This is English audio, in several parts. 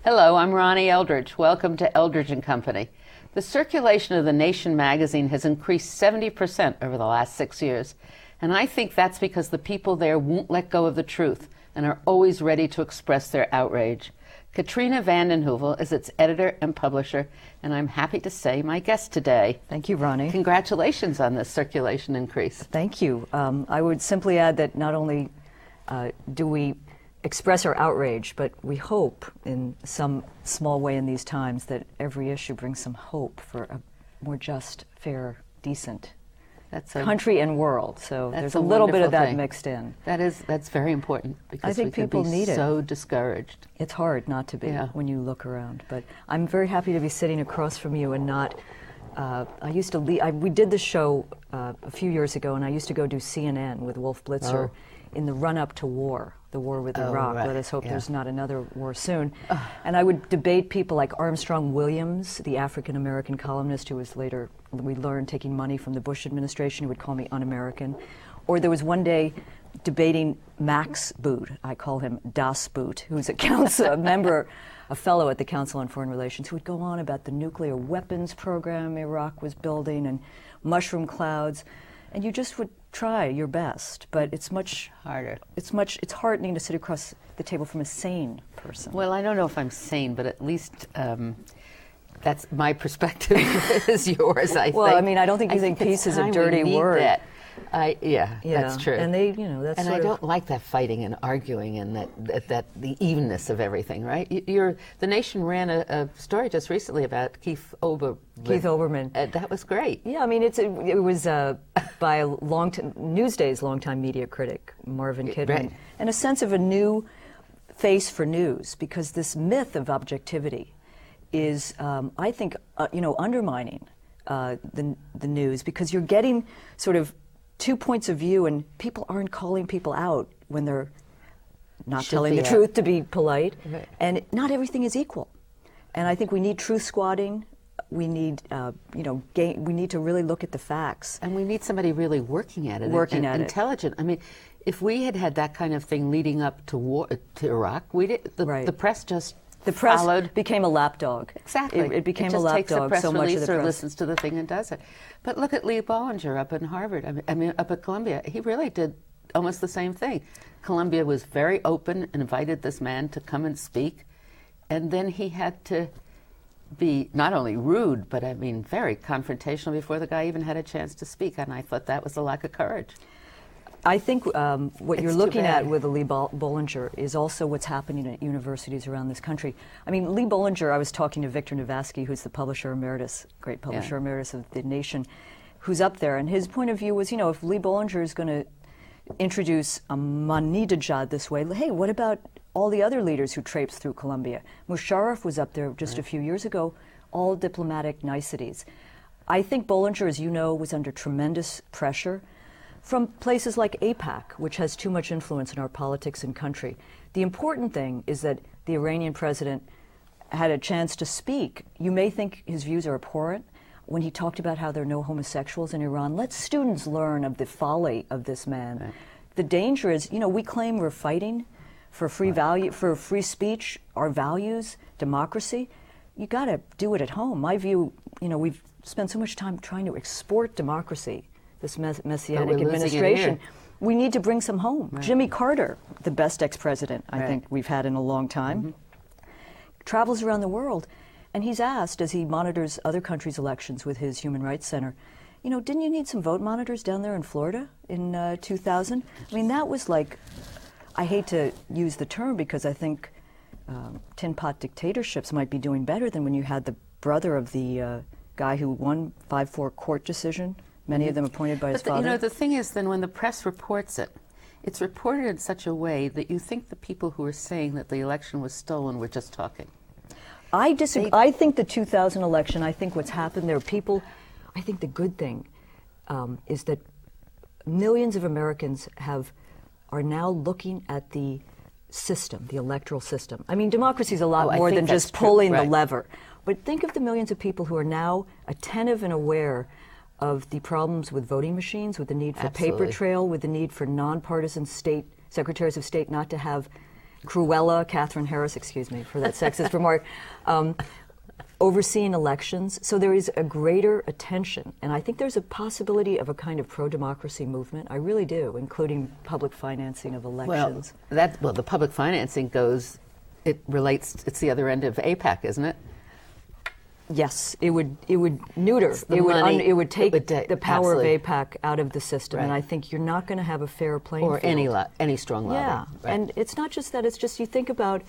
Hello, I'm Ronnie Eldridge. Welcome to Eldridge Company. The circulation of The Nation magazine has increased 70% over the last 6 years, and I think that's because the people there won't let go of the truth and are always ready to express their outrage. Katrina vanden Heuvel is its editor and publisher, and I'm happy to say my guest today. Thank you, Ronnie. Congratulations on this circulation increase. Thank you. I would simply add that not only do we express our outrage, but we hope in some small way in these times that every issue brings some hope for a more just, fair, decent country and world. So there's a little bit of that mixed in. That's very important because I think people need it. So discouraged. It's hard not to be when you look around. But I'm very happy to be sitting across from you and not. I used to we did this show a few years ago, and I used to go do CNN with Wolf Blitzer in the run-up to war. The war with Iraq. Right. Let us hope there's not another war soon. And I would debate people like Armstrong Williams, the African-American columnist who was later, we learned, taking money from the Bush administration, who would call me un-American. Or there was one day debating Max Boot, I call him Das Boot, who's a member, a fellow at the Council on Foreign Relations, who would go on about the nuclear weapons program Iraq was building and mushroom clouds. And you just would try your best, but it's much harder. It's heartening to sit across the table from a sane person. Well, I don't know if I'm sane, but at least that's my perspective is yours, I think. Well, I mean, I don't think you think peace is a dirty word. That. That's true. And that's. And I don't like that fighting and arguing and that the evenness of everything, right? The Nation ran a story just recently about Keith Olbermann. That was great. Yeah, I mean, it was by a Newsday's longtime media critic, Marvin Kidman, right. And a sense of a new face for news, because this myth of objectivity is, I think, undermining the news, because you're getting sort of two points of view, and people aren't calling people out when they're not telling the truth, to be polite. Right. And not everything is equal. And I think we need truth squatting. We need, we need to really look at the facts. And we need somebody really working at it. Intelligent. I mean, if we had that kind of thing leading up to Iraq, the press just followed. Became a lapdog. Exactly. It became a lapdog. Takes a press so much release of the press. or listens to the thing and does it. But look at Lee Bollinger up in Harvard. I mean, up at Columbia. He really did almost the same thing. Columbia was very open and invited this man to come and speak, and then he had to be not only rude, but I mean very confrontational before the guy even had a chance to speak. And I thought that was a lack of courage. I think what you're looking at with Lee Bollinger is also what's happening at universities around this country. I mean, Lee Bollinger, I was talking to Victor Navasky, who's the publisher emeritus, great publisher emeritus of The Nation, who's up there, and his point of view was, if Lee Bollinger is going to introduce Ahmadinejad this way, hey, what about all the other leaders who traipsed through Columbia? Musharraf was up there just a few years ago, all diplomatic niceties. I think Bollinger, as you know, was under tremendous pressure from places like AIPAC, which has too much influence in our politics and country. The important thing is that the Iranian president had a chance to speak. You may think his views are abhorrent when he talked about how there are no homosexuals in Iran. Let students learn of the folly of this man. Right. The danger is, we claim we're fighting for free value, for free speech, our values, democracy. You got to do it at home. My view, we've spent so much time trying to export democracy, this messianic administration. We need to bring some home. Right. Jimmy Carter, the best ex-president I think we've had in a long time, travels around the world, and he's asked, as he monitors other countries' elections with his Human Rights Center, didn't you need some vote monitors down there in Florida in 2000? I mean, that was like, I hate to use the term because I think tin pot dictatorships might be doing better than when you had the brother of the guy who won 5-4 court decision. Many of them appointed by his father. The thing is, then, when the press reports it, it's reported in such a way that you think the people who are saying that the election was stolen were just talking. I disagree. I think the 2000 election, I think what's happened, there are people, I think the good thing is that millions of Americans are now looking at the system, the electoral system. I mean, democracy is a lot more than just pulling the lever. But think of the millions of people who are now attentive and aware of the problems with voting machines, with the need for paper trail, with the need for nonpartisan state secretaries of state not to have Cruella, Catherine Harris, excuse me for that sexist remark, overseeing elections. So there is a greater attention, and I think there's a possibility of a kind of pro-democracy movement. I really do, including public financing of elections. Well, the public financing it's the other end of APAC, isn't it? Yes, it would neuter. It would take the power absolutely. of APAC out of the system, and I think you're not going to have a fair playing field. Or any strong lobby. Yeah, right. And it's not just that. It's just you think about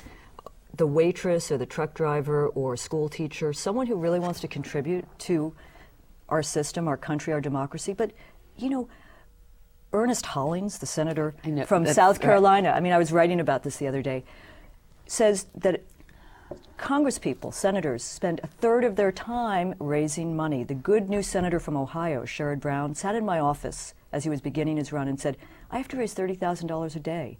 the waitress or the truck driver or school teacher, someone who really wants to contribute to our system, our country, our democracy. But, Ernest Hollings, the senator from South Carolina, I was writing about this the other day, says that congresspeople, senators, spend a third of their time raising money. The good new senator from Ohio, Sherrod Brown, sat in my office as he was beginning his run and said, I have to raise $30,000 a day.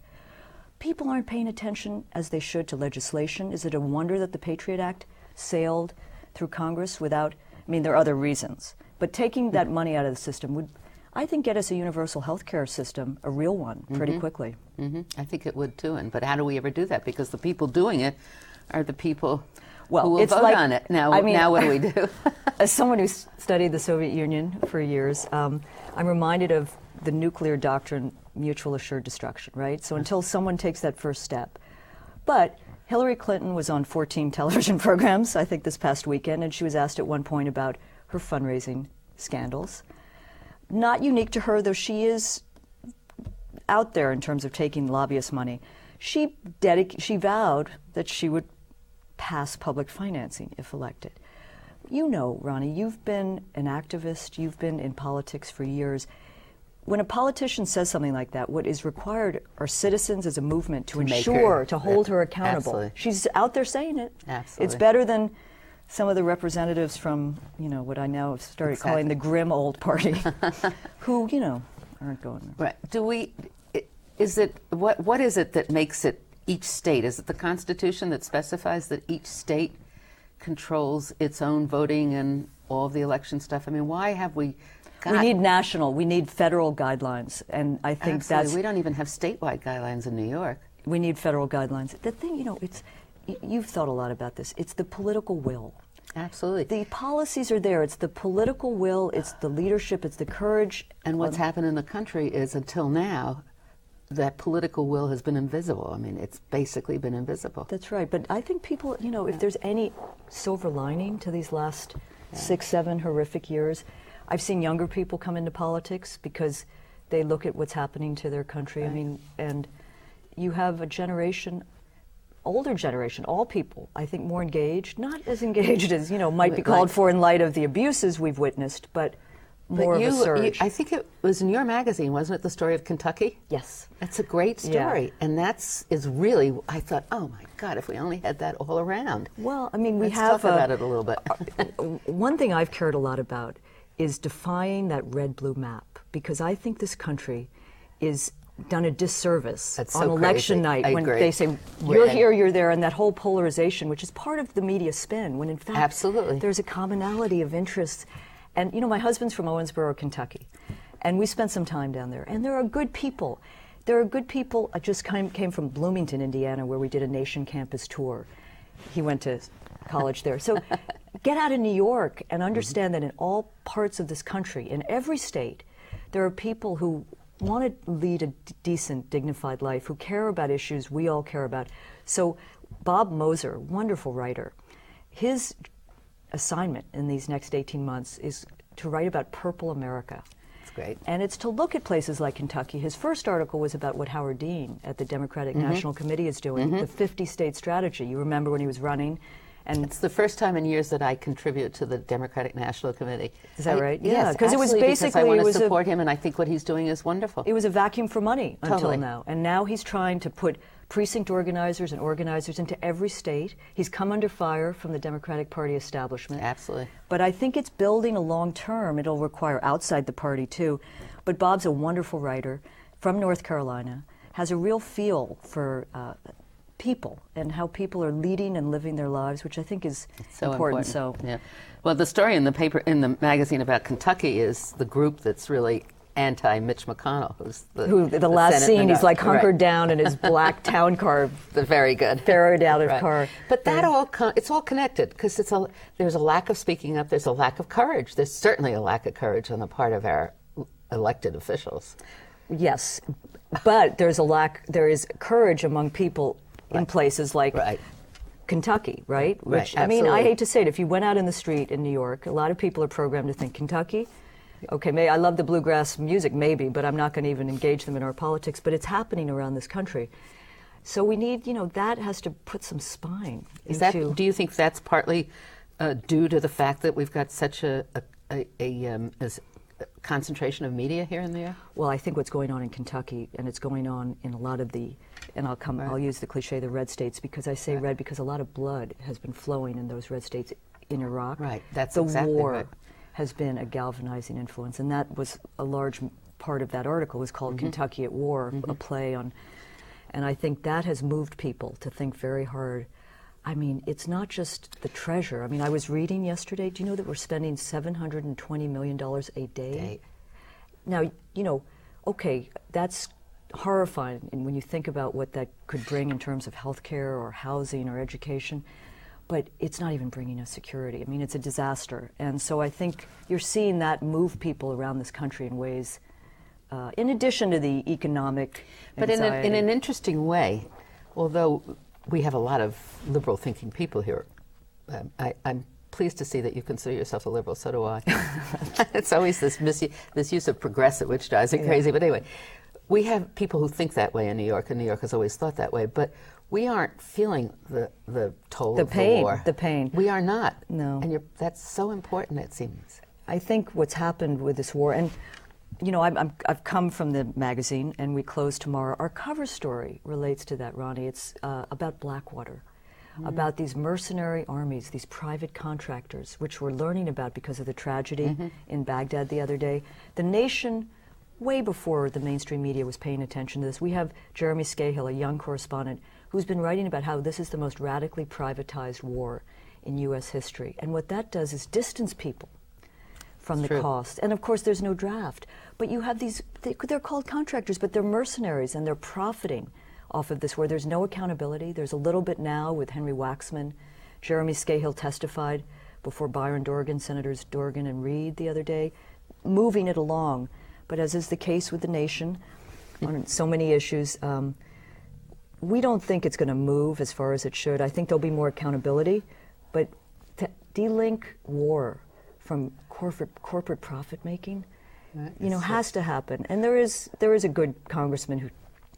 People aren't paying attention as they should to legislation. Is it a wonder that the Patriot Act sailed through Congress without, there are other reasons, but taking that money out of the system would, I think, get us a universal health care system, a real one, pretty quickly. I think it would too, but how do we ever do that? Because the people doing it are the people who will it's vote on it. Now what do we do? As someone who studied the Soviet Union for years, I'm reminded of the nuclear doctrine, mutual assured destruction, right? So until someone takes that first step. But Hillary Clinton was on 14 television programs, I think this past weekend, and she was asked at one point about her fundraising scandals. Not unique to her, though she is out there in terms of taking lobbyist money. She vowed that she would pass public financing if elected. Ronnie, you've been an activist, you've been in politics for years. When a politician says something like that, what is required are citizens as a movement to ensure, to hold her accountable. Absolutely. She's out there saying it. Absolutely. It's better than some of the representatives from, what I now have started calling the grim old party, who, aren't going there. Right. What is it that makes it each state? Is it the Constitution that specifies that each state controls its own voting and all of the election stuff? Why have we we need federal guidelines, and I think we don't even have statewide guidelines in New York. We need federal guidelines. The thing, you've thought a lot about this. It's the political will. Absolutely. The policies are there. It's the political will, it's the leadership, it's the courage. And what's happened in the country is, until now, that political will has been invisible. It's basically been invisible. That's right. But I think people, if there's any silver lining to these last 6, 7 horrific years, I've seen younger people come into politics because they look at what's happening to their country. Right. And you have a generation, older generation, all people, I think, more engaged, not as engaged as, might be called for in light of the abuses we've witnessed, but more of a surge. I think it was in your magazine, wasn't it, the story of Kentucky? Yes. That's a great story. Yeah. And is really, I thought, oh my God, if we only had that all around. Well, Let's talk about it a little bit. One thing I've cared a lot about is defying that red-blue map, because I think this country is done a disservice on election night when they say, you're here, you're there, and that whole polarization, which is part of the media spin, when in fact there's a commonality of interests. And my husband's from Owensboro, Kentucky, and we spent some time down there, and there are good people. There are good people. I just came from Bloomington, Indiana, where we did a nation campus tour. He went to college there. So get out of New York and understand that in all parts of this country, in every state, there are people who want to lead a decent, dignified life, who care about issues we all care about. So Bob Moser, wonderful writer, his assignment in these next 18 months is to write about Purple America. That's great. And it's to look at places like Kentucky. His first article was about what Howard Dean at the Democratic National Committee is doing, the 50-state strategy. You remember when he was running? And it's the first time in years that I contribute to the Democratic National Committee. Is that right? Yeah, because it was basically, I want to support him, and I think what he's doing is wonderful. It was a vacuum for money Totally. until now. And now he's trying to put precinct organizers and organizers into every state. He's come under fire from the Democratic Party establishment. Absolutely. But I think it's building a long term. It'll require outside the party too. But Bob's a wonderful writer from North Carolina, has a real feel for people and how people are leading and living their lives, which I think is so important. So, yeah. Well, the story in the magazine about Kentucky is the group that's really anti-Mitch McConnell, the last scene, he's like hunkered right. down in his black town car. Very good. Ferried out of right. car. But that it's all connected, because there's a lack of speaking up, there's a lack of courage. There's certainly a lack of courage on the part of our elected officials. Yes, but there is courage among people in places like Kentucky, right? Which, I mean, I hate to say it, if you went out in the street in New York, a lot of people are programmed to think, Kentucky? Okay, I love the bluegrass music, maybe, but I'm not going to even engage them in our politics, but it's happening around this country. So we need, that has to put some spine into... Do you think that's partly due to the fact that we've got such a concentration of media here in the air? Well, I think what's going on in Kentucky, and it's going on in a lot of the, and I'll use the cliche, the red states, because I say red because a lot of blood has been flowing in those red states in Iraq. Right, that's the exactly war right. has been a galvanizing influence, and that was a large part of that article, was called Kentucky at War, a play on, and I think that has moved people to think very hard. I mean, it's not just the treasure. I mean, I was reading yesterday, do you know that we're spending $720 million a day? Now, okay, that's horrifying when you think about what that could bring in terms of healthcare or housing or education, but it's not even bringing us security. I mean, it's a disaster. And so I think you're seeing that move people around this country in ways, in addition to the economic anxiety. But in an interesting way, although we have a lot of liberal thinking people here. I'm pleased to see that you consider yourself a liberal, so do I. It's always this use of progressive, which drives me crazy. But anyway, we have people who think that way in New York, and New York has always thought that way. But we aren't feeling the toll of the war. The pain. We are not. No. And that's so important, it seems. I think what's happened with this war, and I've come from the magazine, and we close tomorrow. Our cover story relates to that, Ronnie. It's about Blackwater, about these mercenary armies, these private contractors, which we're learning about because of the tragedy in Baghdad the other day. The nation, way before the mainstream media was paying attention to this, we have Jeremy Scahill, a young correspondent, who's been writing about how this is the most radically privatized war in U.S. history. And what that does is distance people from the cost. And of course, there's no draft. But you have these, they're called contractors, but they're mercenaries, and they're profiting off of this, where there's no accountability. There's a little bit now with Henry Waxman. Jeremy Scahill testified before Byron Dorgan, Senators Dorgan and Reed the other day, moving it along. But as is the case with the nation on so many issues, we don't think it's going to move as far as it should. I think there'll be more accountability, but to delink war from corporate profit making, has to happen. And there is a good congressman who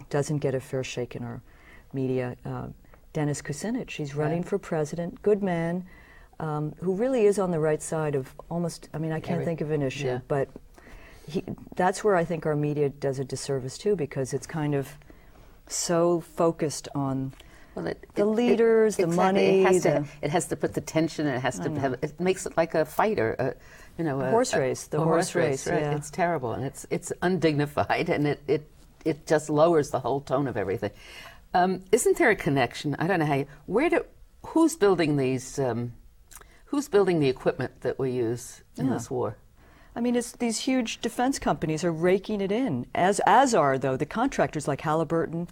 doesn't get a fair shake in our media, Dennis Kucinich. He's running for president, good man, who really is on the right side of almost, I can't think of an issue, but that's where I think our media does a disservice too, because it's kind of so focused on the leaders, the money. It has to put the tension, and it has to have, it makes it like a fighter, a horse race, the horse race. Right? Yeah. It's terrible, and it's undignified, and it just lowers the whole tone of everything. Isn't there a connection? I don't know who's building these? Who's building the equipment that we use in this war? It's these huge defense companies are raking it in, as are though the contractors like Halliburton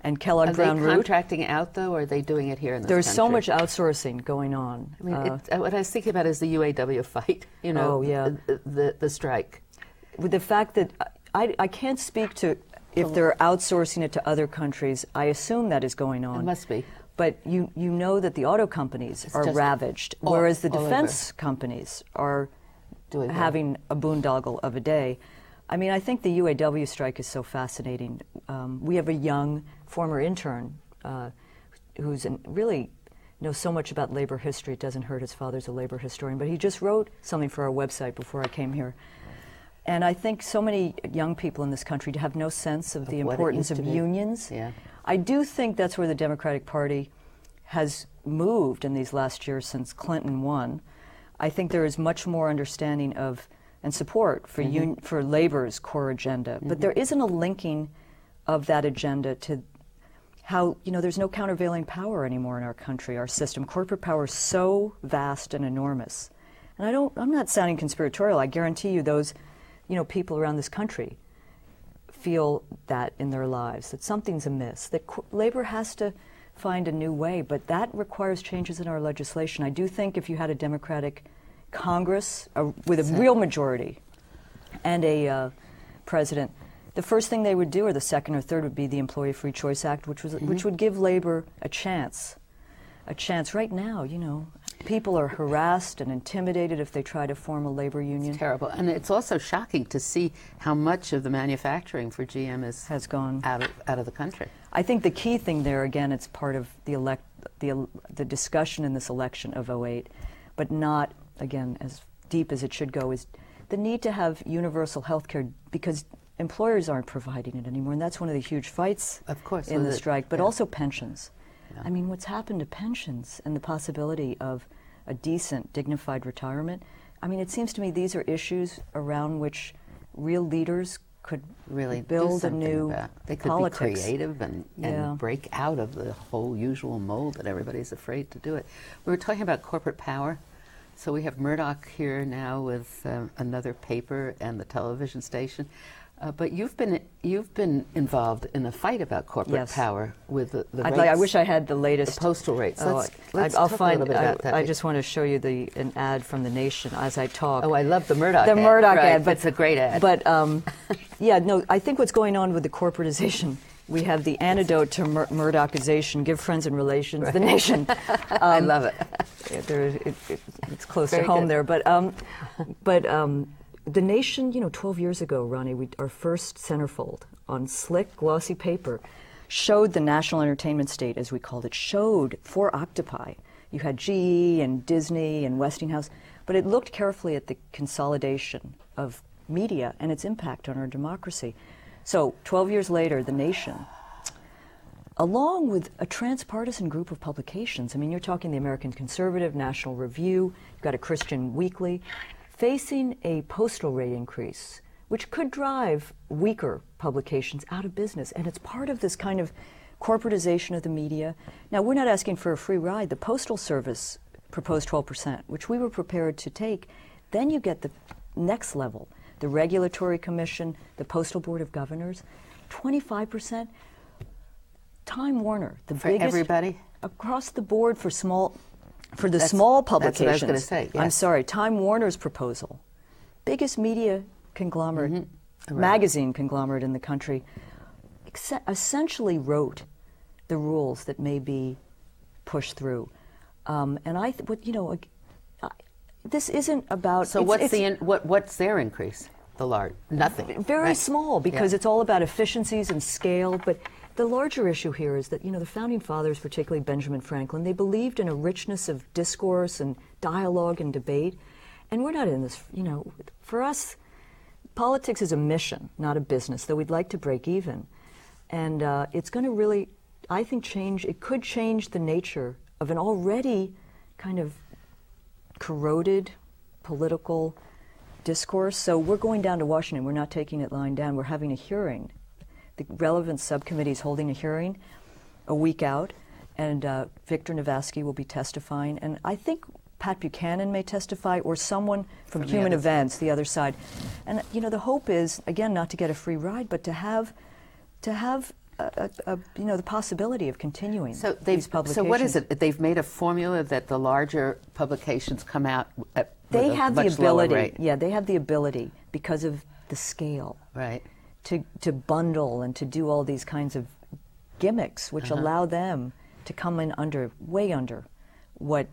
and Kellogg Brown Root. Are they contracting out though, or are they doing it here in this There's country? so much outsourcing going on. What I was thinking about is the UAW fight. The strike. With the fact that I can't speak to if they're outsourcing it to other countries. I assume that is going on. It must be. But you know that the auto companies are ravaged, whereas the defense companies are having a boondoggle of a day. I think the UAW strike is so fascinating. We have a young former intern who's really knows so much about labor history. It doesn't hurt his father's a labor historian, but he just wrote something for our website before I came here. And I think so many young people in this country have no sense of the importance of unions. Yeah. I do think that's where the Democratic Party has moved in these last years since Clinton won. I think there is much more understanding of and support for for labor's core agenda, but there isn't a linking of that agenda to how there's no countervailing power anymore in our country, our system. Corporate power is so vast and enormous, and I'm not sounding conspiratorial. I guarantee you those people around this country feel that in their lives, that something's amiss, that labor has to find a new way, but that requires changes in our legislation. I do think if you had a Democratic Congress with a real majority and a president, the first thing they would do, or the second or third, would be the Employee Free Choice Act, which would give labor a chance. A chance. Right now, people are harassed and intimidated if they try to form a labor union. It's terrible. And it's also shocking to see how much of the manufacturing for GM has gone out of the country. I think the key thing there, again, it's part of the discussion in this election of '08, but not, again, as deep as it should go, is the need to have universal health care, because employers aren't providing it anymore, and that's one of the huge fights in the strike, but also pensions. Yeah. I mean, what's happened to pensions and the possibility of a decent, dignified retirement? I mean, it seems to me these are issues around which real leaders could really build a new They could politics. Be creative and break out of the whole usual mold that everybody's afraid to do it. We were talking about corporate power. So we have Murdoch here now with another paper and the television station. But you've been involved in a fight about corporate power with the rates. I wish I had the latest. The postal rates. Let's I'll talk find. a little bit about that. I just want to show you an ad from The Nation as I talk. Oh, I love the Murdoch ad. The Murdoch ad, but it's a great ad. But I think what's going on with the corporatization. We have the antidote to Murdochization, give friends and relations, The Nation. I love it. It's close to home there. But The Nation, 12 years ago, Ronnie, our first centerfold on slick, glossy paper showed the national entertainment state, as we called it, showed 4 octopi. You had GE and Disney and Westinghouse, but it looked carefully at the consolidation of media and its impact on our democracy. So 12 years later, The Nation, along with a transpartisan group of publications, I mean, you're talking the American Conservative, National Review, you've got a Christian Weekly, facing a postal rate increase, which could drive weaker publications out of business. And it's part of this kind of corporatization of the media. Now, we're not asking for a free ride. The Postal Service proposed 12%, which we were prepared to take. Then you get the next level, the Regulatory Commission, the Postal Board of Governors, 25%. Time Warner, the biggest. Everybody? Across the board for small publications. That's what I was going to say. Yes. I'm sorry, Time Warner's proposal, biggest media conglomerate, magazine conglomerate in the country, essentially wrote the rules that may be pushed through. This isn't about. So what's their increase? The large nothing. Very small, because it's all about efficiencies and scale, but. The larger issue here is that, the Founding Fathers, particularly Benjamin Franklin, they believed in a richness of discourse and dialogue and debate. And we're not in this, for us, politics is a mission, not a business, though we'd like to break even. And it's going to really, I think, it could change the nature of an already kind of corroded political discourse. So we're going down to Washington. We're not taking it lying down. We're having a hearing. The relevant subcommittee is holding a hearing a week out, and Victor Navasky will be testifying. And I think Pat Buchanan may testify, or someone from Human Events, the other side. And the hope is, again, not to get a free ride, but to have the possibility of continuing these publications. So what is it? They've made a formula that the larger publications come out at they have the ability. Rate. Yeah, they have the ability because of the scale. Right. To bundle and to do all these kinds of gimmicks, which allow them to come in way under what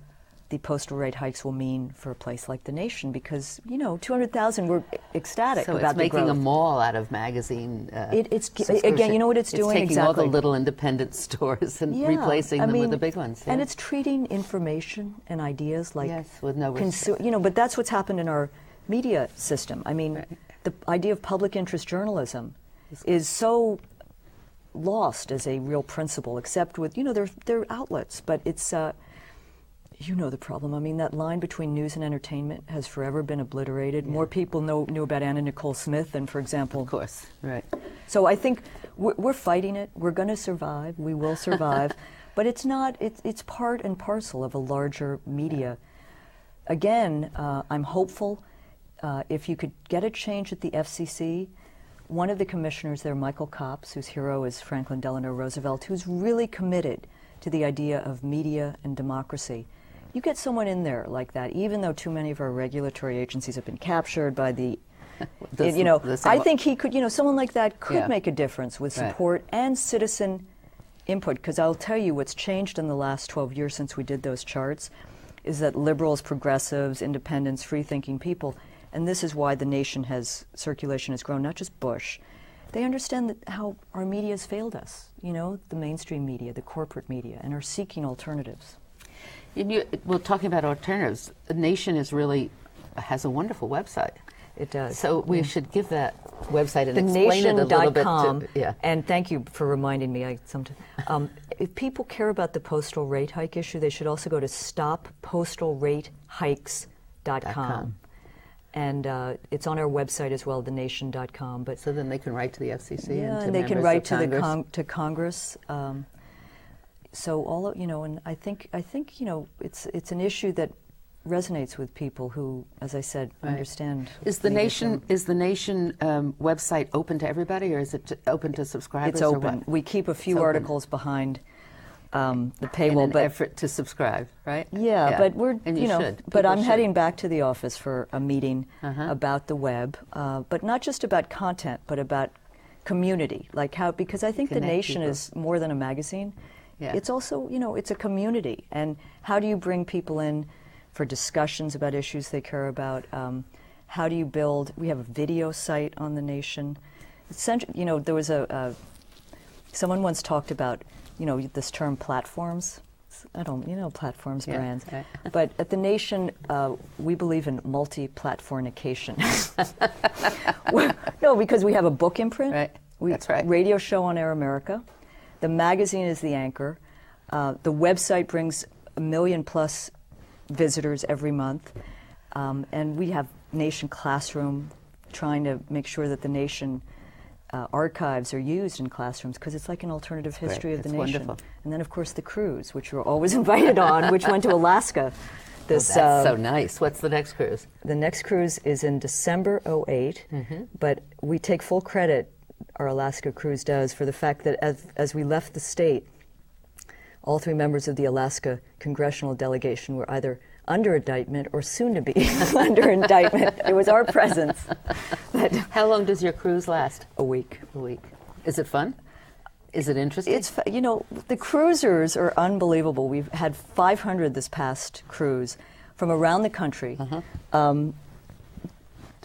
the postal rate hikes will mean for a place like The Nation, because 200,000 we're ecstatic about the growth. So it's making a mall out of magazine. It's again, you know what it's doing? It's taking all the little independent stores and replacing them with the big ones. Yeah. And it's treating information and ideas like with no respect. But that's what's happened in our media system. I mean. Right. The idea of public interest journalism is so lost as a real principle, except with, they're outlets, but it's, the problem. I mean, that line between news and entertainment has forever been obliterated. Yeah. More people knew about Anna Nicole Smith than, for example. Of course, right. So I think we're fighting it. We're going to survive. We will survive. But it's part and parcel of a larger media. Again, I'm hopeful. if you could get a change at the FCC, one of the commissioners there, Michael Copps, whose hero is Franklin Delano Roosevelt, who's really committed to the idea of media and democracy. You get someone in there like that, even though too many of our regulatory agencies have been captured by the, I think he could, someone like that could make a difference with support and citizen input. Because I'll tell you what's changed in the last 12 years since we did those charts is that liberals, progressives, independents, free-thinking people, and this is why the nation circulation has grown, not just Bush. They understand that how our media has failed us, the mainstream media, the corporate media, and are seeking alternatives. Well, talking about alternatives, the nation has a wonderful website. It does. So we should give that website and explain it a little bit. And thank you for reminding me. If people care about the postal rate hike issue, they should also go to stoppostalratehikes.com. And it's on our website as well, thenation.com. But so then they can write to the FCC and to they can write to Congress. To Congress. So all and I think it's an issue that resonates with people who, as I said, understand. Is the nation website open to everybody, or is it open to subscribers? It's open. Or what? We keep a few articles behind the paywall, but effort to subscribe, right? Yeah, but we're but I'm heading back to the office for a meeting about the web, but not just about content, but about community, because I think the Nation is more than a magazine. Yeah. It's also it's a community, and how do you bring people in for discussions about issues they care about? How do you build? We have a video site on the Nation. Essentially, there was someone once talked about this term platforms. I don't, platforms, brands. Right. But at the Nation, we believe in multi-platformication. No, because we have a book imprint. Right. That's right. Radio show on Air America. The magazine is the anchor. The website brings 1 million+ visitors every month. And we have Nation Classroom trying to make sure that the Nation archives are used in classrooms, because it's like an alternative history of the nation. Wonderful. And then, of course, the cruise, which we're always invited on, which went to Alaska. That's so nice. What's the next cruise? The next cruise is in December 2008, but we take full credit, our Alaska cruise does, for the fact that as we left the state, all 3 members of the Alaska congressional delegation were either under indictment or soon to be under indictment. It was our presence. How long does your cruise last? A week. A week. Is it fun? Is it interesting? It's the cruisers are unbelievable. We've had 500 this past cruise from around the country.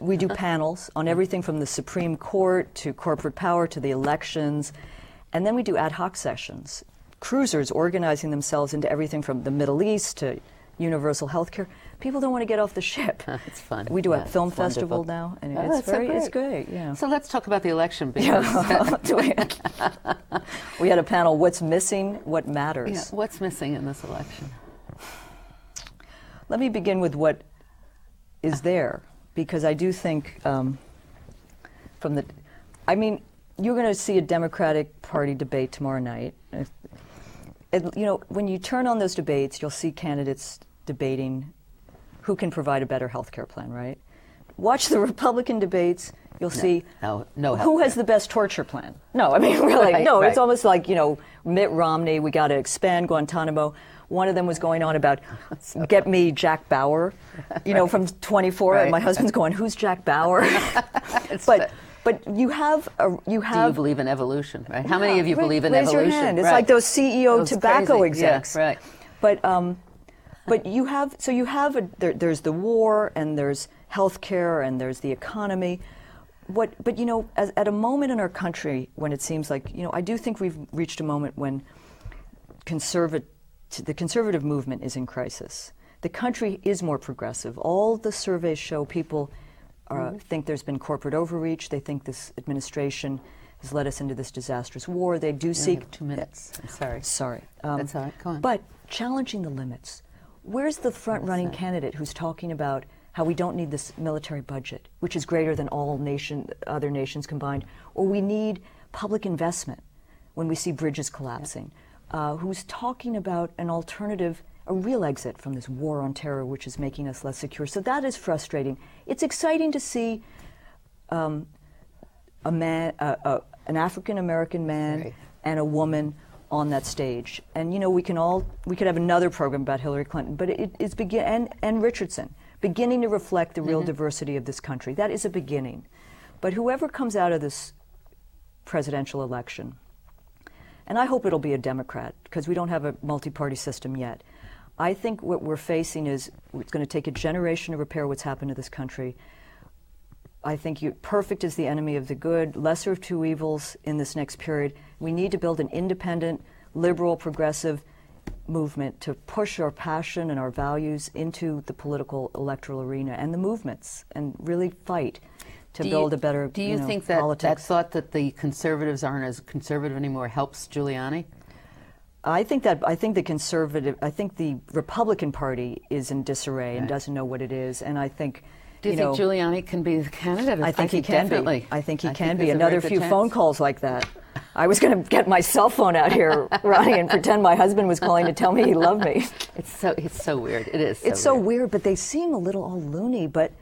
We do panels on everything from the Supreme Court to corporate power to the elections, and then we do ad hoc sessions. Cruisers organizing themselves into everything from the Middle East to universal health care. People don't want to get off the ship. It's fun. We do a film festival now, and it's great. Yeah. So let's talk about the election. Because we had a panel, what's missing, what matters. Yeah, what's missing in this election? Let me begin with what is there, because I do think you're going to see a Democratic Party debate tomorrow night. When you turn on those debates, you'll see candidates debating who can provide a better health care plan, right? Watch the Republican debates, you'll see who has the best torture plan. No, really, it's almost like, Mitt Romney, we got to expand Guantanamo. One of them was going on about, get me Jack Bauer, from 24, and my husband's going, who's Jack Bauer? But you have. Do you believe in evolution? Right? How many of you believe in evolution? Raise your hand. It's like those CEO tobacco execs. Yeah, right. But you have. So you have. There's the war, and there's healthcare, and there's the economy. But at a moment in our country when it seems like I do think we've reached a moment when the conservative movement is in crisis. The country is more progressive. All the surveys show people think there's been corporate overreach. They think this administration has led us into this disastrous war. They do seek 2 minutes. I'm sorry. Sorry. That's all right. Go on. But challenging the limits. Where's the front-running candidate who's talking about how we don't need this military budget, which is greater than all other nations combined, or we need public investment when we see bridges collapsing? Who's talking about an alternative a real exit from this war on terror, which is making us less secure. So that is frustrating. It's exciting to see an African-American man and a woman on that stage. And, you know, we could have another program about Hillary Clinton, but it's and Richardson, beginning to reflect the real diversity of this country. That is a beginning. But whoever comes out of this presidential election, and I hope it'll be a Democrat, because we don't have a multi-party system yet. I think what we're facing is it's going to take a generation to repair what's happened to this country. I think perfect is the enemy of the good, lesser of two evils in this next period. We need to build an independent, liberal, progressive movement to push our passion and our values into the political electoral arena and the movements and really fight to build a better Do you think that that thought that the conservatives aren't as conservative anymore helps Giuliani? I think the Republican Party is in disarray and doesn't know what it is, and I think. Do you think Giuliani can be the candidate? I think he can definitely. be. I think he can be. Another few phone calls like that. I was going to get my cell phone out here, Ronnie, and pretend my husband was calling to tell me he loved me. It's so weird. It is. It's so weird, but they seem a little all loony. But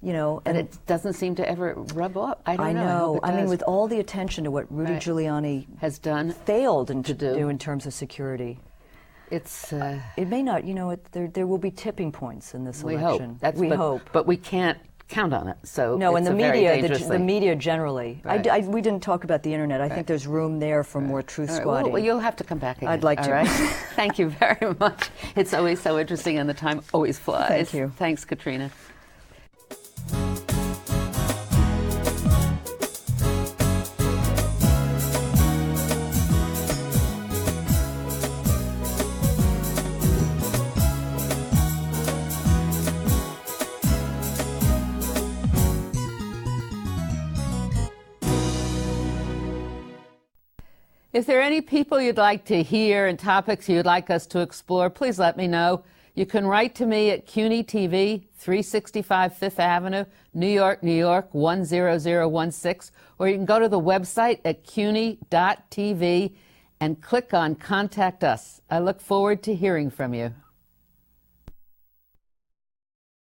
you know, and it doesn't seem to ever rub up. I don't know. I mean, with all the attention to what Rudy Giuliani has done, failed to do in terms of security, it may not. You know, there will be tipping points in this election. We hope, but we can't count on it. So no, and the media generally. We didn't talk about the internet. I think there's room there for more truth squatting. Well, you'll have to come back again. I'd like to. All right? Thank you very much. It's always so interesting, and the time always flies. Thank you. Thanks, Katrina. If there are any people you'd like to hear and topics you'd like us to explore, please let me know. You can write to me at CUNY TV, 365 Fifth Avenue, New York, New York, 10016, or you can go to the website at cuny.tv and click on Contact Us. I look forward to hearing from you.